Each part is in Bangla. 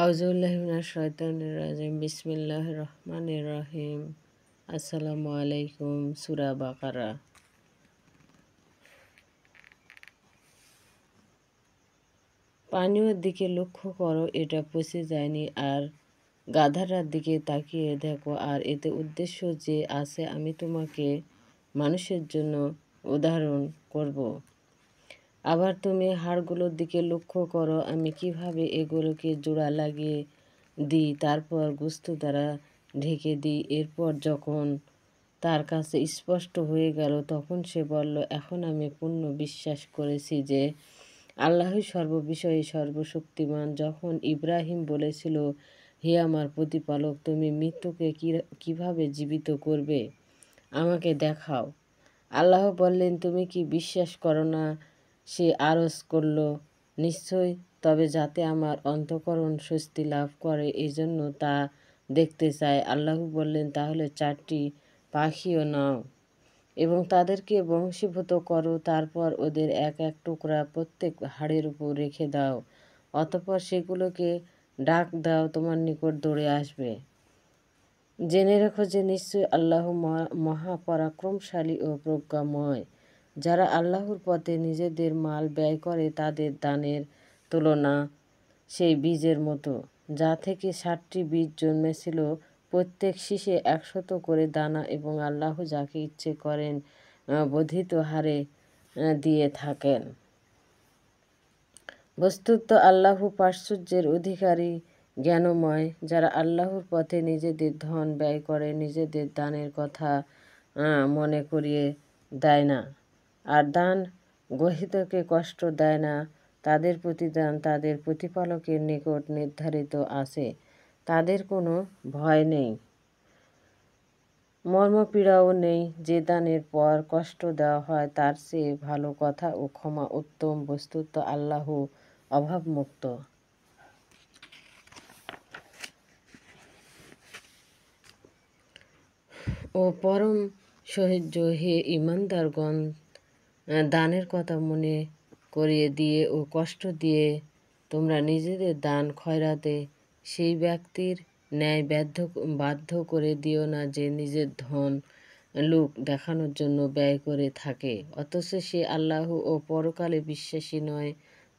আউযুবিল্লাহি মিনাশ শাইতানির রাজিম বিসমিল্লাহির রহমানির রহিম। আসসালামু আলাইকুম। সূরা বাকারা। পানীয়র দিকে লক্ষ্য করো, এটা পচে যায়নি, আর গাধাটার দিকে তাকিয়ে দেখো, আর এতে উদ্দেশ্য যে আছে আমি তোমাকে মানুষের জন্য উদাহরণ করব। আবার তুমি হাড়গুলোর দিকে লক্ষ্য করো, আমি কিভাবে এগুলোকে জোড়া লাগিয়ে দিই, তারপর গোস্ত দ্বারা ঢেকে দিই। এরপর যখন তার কাছে স্পষ্ট হয়ে গেল, তখন সে বলল, এখন আমি পূর্ণ বিশ্বাস করেছি যে আল্লাহই সর্ববিষয়ে সর্বশক্তিমান। যখন ইব্রাহিম বলেছিল, হে আমার প্রতিপালক, তুমি মৃত্যুকে কিভাবে জীবিত করবে, আমাকে দেখাও। আল্লাহ বললেন, তুমি কি বিশ্বাস করো না? সে আরজ করল, নিশ্চয়, তবে যাতে আমার অন্তঃকরণ স্বস্তি লাভ করে এজন্য তা দেখতে চায়। আল্লাহ বললেন, তাহলে 4টি পাখিও নাও এবং তাদেরকে বংশীভূত করো, তারপর ওদের এক এক টুকরা প্রত্যেক হাড়ের উপর রেখে দাও, অতঃপর সেগুলোকে ডাক দাও, তোমার নিকট দৌড়ে আসবে। জেনে রেখো যে নিশ্চয় আল্লাহ মহাপরাক্রমশালী ও প্রজ্ঞাময়। যারা আল্লাহর পথে নিজেদের মাল ব্যয় করে তাদের দানের তুলনা সেই বীজের মতো, যা থেকে 7টি বীজ জন্মেছিল, প্রত্যেক শীষে 100 করে দানা, এবং আল্লাহ যাকে ইচ্ছে করেন বর্ধিত হারে দিয়ে থাকেন। বস্তুত আল্লাহ প্রাচুর্যের অধিকারী, জ্ঞানময়। যারা আল্লাহর পথে নিজেদের ধন ব্যয় করে নিজেদের দানের কথা মনে করিয়ে দেয় না, আর দান গ্রহীতাকে কষ্ট দেয় না, তাদের প্রতিদান তাদের প্রতিপালকের নিকট নির্ধারিত আছে। তাদের কোনো ভয় নেই, মর্মপীড়াও নেই। যে দানের পর কষ্ট দেওয়া হয় তার চেয়ে ভালো কথা ও ক্ষমা উত্তম। বস্তুত আল্লাহ অভাবমুক্ত ও পরম সহ্য। হে ঈমানদারগণ, দানের কথা মনে করিয়ে দিয়ে ও কষ্ট দিয়ে তোমরা নিজেদের দান খয়রাতে সেই ব্যক্তির ন্যায় বাধ্য করে দিও না যে নিজের ধন লোক দেখানোর জন্য ব্যয় করে থাকে, অথচ সে আল্লাহ ও পরকালে বিশ্বাসী নয়।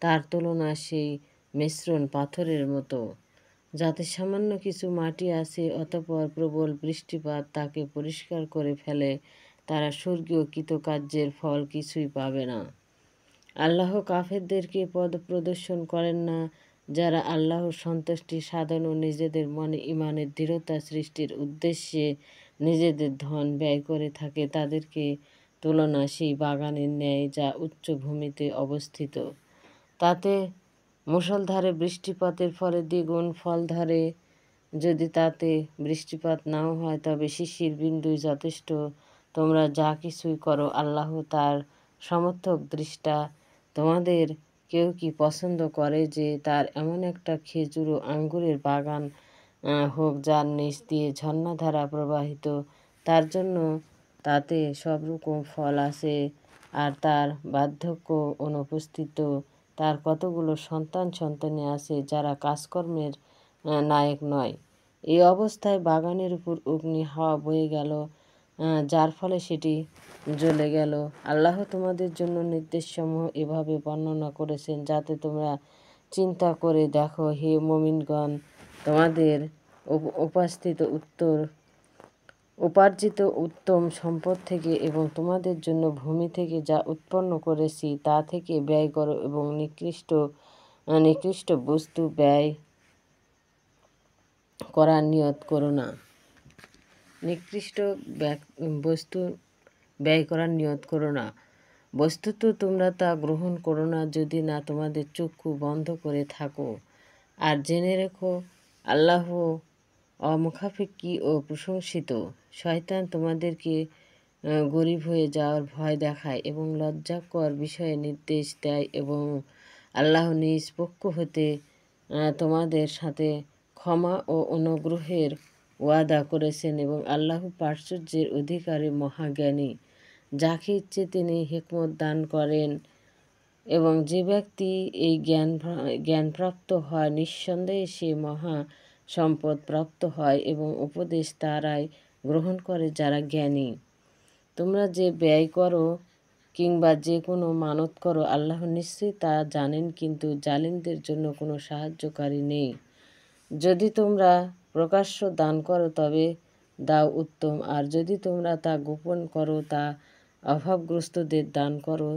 তার তুলনা সেই মিশ্রণ পাথরের মতো, যাতে সামান্য কিছু মাটি আছে, অতঃপর প্রবল বৃষ্টিপাত তাকে পরিষ্কার করে ফেলে। তারা স্বর্গীয় কৃতকার্যের ফল কিছুই পাবে না। আল্লাহ কাফেরদেরকে পদ প্রদর্শন করেন না। যারা আল্লাহর সন্তুষ্টি সাধন ও নিজেদের মনে ঈমানের দৃঢ়তা সৃষ্টির উদ্দেশ্যে নিজেদের ধন ব্যয় করে থাকে, তাদেরকে তুলনা সেই বাগানের ন্যায় যা উচ্চ ভূমিতে অবস্থিত। তাতে মুষলধারে বৃষ্টিপাতের ফলে দ্বিগুণ ফল ধরে। যদি তাতে বৃষ্টিপাত নাও হয়, তবে শিশির বিন্দুই যথেষ্ট। তোমরা যা কিছুই করো, আল্লাহ তার সমর্থক দৃষ্টা। তোমাদের কেউ কি পছন্দ করে যে তার এমন একটা খেজুর ও আঙ্গুরের বাগান হোক যার নিচ দিয়ে ঝর্ণাধারা প্রবাহিত, তার জন্য তাতে সব রকম ফল আছে, আর তার বার্ধক্য অনুপস্থিত, তার কতগুলো সন্তানী আছে যারা কাজকর্মের নায়ক নয়। এই অবস্থায় বাগানের উপর অগ্নি হাওয়া বয়ে গেল, যার ফলে সেটি জ্বলে গেল। আল্লাহ তোমাদের জন্য নির্দেশসমূহ এভাবে বর্ণনা করেছেন যাতে তোমরা চিন্তা করে দেখো। হে মুমিনগণ, তোমাদের উপার্জিত উত্তম সম্পদ থেকে এবং তোমাদের জন্য ভূমি থেকে যা উৎপন্ন করেছি তা থেকে ব্যয় করো, এবং নিকৃষ্ট বস্তু ব্যয় করার নিয়ত করো না। নিকৃষ্ট বস্তু ব্যয় করার নিয়ত করো না। বস্তুত তোমরা তা গ্রহণ করো না যদি না তোমাদের চক্ষু বন্ধ করে থাকো। আর জেনে রেখো, আল্লাহ অমুখাপেক্ষী ও প্রশংসিত। শয়তান তোমাদেরকে গরিব হয়ে যাওয়ার ভয় দেখায় এবং লজ্জাকর বিষয়ে নির্দেশ দেয়, এবং আল্লাহ নিজ পক্ষ হতে তোমাদের সাথে ক্ষমা ও অনুগ্রহের ওয়াদা করেছেন, এবং আল্লাহ প্রাচুর্যের অধিকারী, মহাজ্ঞানী। যাকে ইচ্ছে তিনি হিকমত দান করেন, এবং যে ব্যক্তি এই জ্ঞানপ্রাপ্ত হয় নিঃসন্দেহে সে মহা সম্পদ প্রাপ্ত হয় এবং উপদেশ তারাই গ্রহণ করে যারা জ্ঞানী। তোমরা যে ব্যয় করো কিংবা যে কোনো মানত করো আল্লাহ নিশ্চয়ই তা জানেন, কিন্তু জালিমদের জন্য কোনো সাহায্যকারী নেই। যদি তোমরা প্রকাশ্য দান করো তবে দাও উত্তম, আর যদি তোমরা তা গোপন করো তা অভাবগ্রস্তদের দান করো